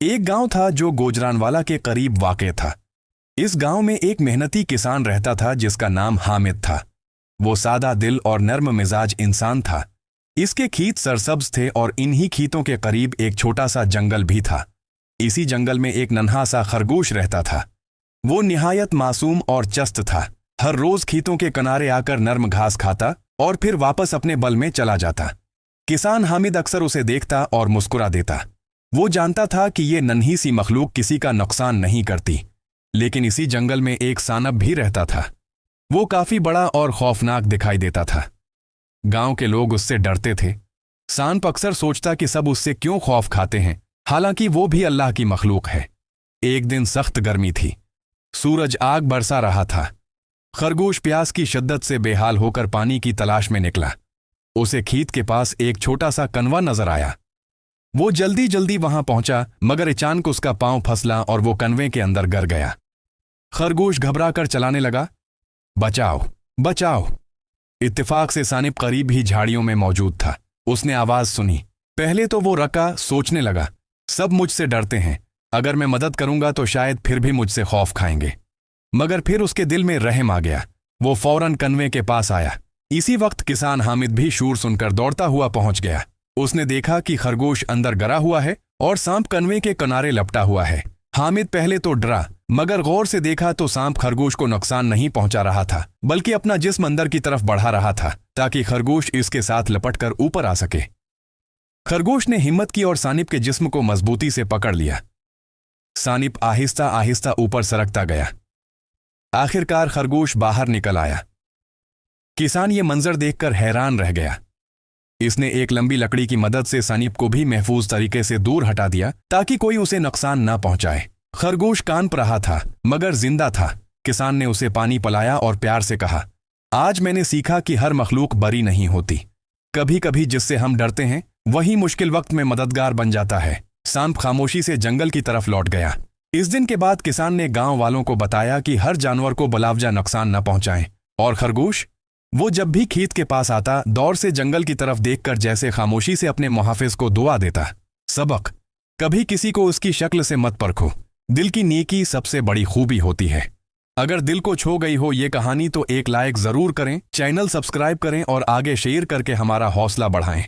एक गांव था जो गोजरानवाला के करीब वाक़ था। इस गांव में एक मेहनती किसान रहता था जिसका नाम हामिद था। वो सादा दिल और नर्म मिजाज इंसान था। इसके खेत सरसब्ज थे और इन्हीं खेतों के करीब एक छोटा सा जंगल भी था। इसी जंगल में एक नन्हा सा खरगोश रहता था। वो निहायत मासूम और चस्त था। हर रोज खेतों के किनारे आकर नर्म घास खाता और फिर वापस अपने बल में चला जाता। किसान हामिद अक्सर उसे देखता और मुस्कुरा देता। वो जानता था कि ये नन्ही सी मखलूक किसी का नुकसान नहीं करती। लेकिन इसी जंगल में एक सांप भी रहता था। वो काफी बड़ा और खौफनाक दिखाई देता था। गांव के लोग उससे डरते थे। सांप अक्सर सोचता कि सब उससे क्यों खौफ खाते हैं, हालांकि वो भी अल्लाह की मखलूक है। एक दिन सख्त गर्मी थी। सूरज आग बरसा रहा था। खरगोश प्यास की शिद्दत से बेहाल होकर पानी की तलाश में निकला। उसे खेत के पास एक छोटा सा कनवा नजर आया। वो जल्दी जल्दी वहां पहुंचा, मगर अचानक उसका पांव फसला और वो कनवे के अंदर गिर गया। खरगोश घबराकर चलाने लगा, बचाओ बचाओ। इत्तेफाक से सानिब करीब ही झाड़ियों में मौजूद था। उसने आवाज सुनी। पहले तो वो रका, सोचने लगा, सब मुझसे डरते हैं, अगर मैं मदद करूंगा तो शायद फिर भी मुझसे खौफ खाएंगे। मगर फिर उसके दिल में रहम आ गया। वो फौरन कनवे के पास आया। इसी वक्त किसान हामिद भी शूर सुनकर दौड़ता हुआ पहुंच गया। उसने देखा कि खरगोश अंदर गिरा हुआ है और सांप कनवे के किनारे लपटा हुआ है। हामिद पहले तो डरा, मगर गौर से देखा तो सांप खरगोश को नुकसान नहीं पहुंचा रहा था, बल्कि अपना जिस्म अंदर की तरफ बढ़ा रहा था ताकि खरगोश इसके साथ लपटकर ऊपर आ सके। खरगोश ने हिम्मत की और सानिब के जिस्म को मजबूती से पकड़ लिया। सानिब आहिस्ता आहिस्ता ऊपर सरकता गया। आखिरकार खरगोश बाहर निकल आया। किसान ये मंजर देखकर हैरान रह गया। इसने एक लंबी लकड़ी की मदद से सानिब को भी महफूज तरीके से दूर हटा दिया ताकि कोई उसे नुकसान ना पहुंचाए। खरगोश कांप रहा था, मगर जिंदा था। किसान ने उसे पानी पिलाया और प्यार से कहा, आज मैंने सीखा कि हर मखलूक बरी नहीं होती। कभी कभी जिससे हम डरते हैं वही मुश्किल वक्त में मददगार बन जाता है। सांप खामोशी से जंगल की तरफ लौट गया। इस दिन के बाद किसान ने गांव वालों को बताया कि हर जानवर को बलावजा नुकसान न पहुंचाएं। और खरगोश, वो जब भी खेत के पास आता, दौड़ से जंगल की तरफ देखकर जैसे खामोशी से अपने मुहाफिज को दुआ देता। सबक, कभी किसी को उसकी शक्ल से मत परखो। दिल की नेकी सबसे बड़ी खूबी होती है। अगर दिल को छू गई हो ये कहानी तो एक लाइक जरूर करें, चैनल सब्सक्राइब करें और आगे शेयर करके हमारा हौसला बढ़ाएं।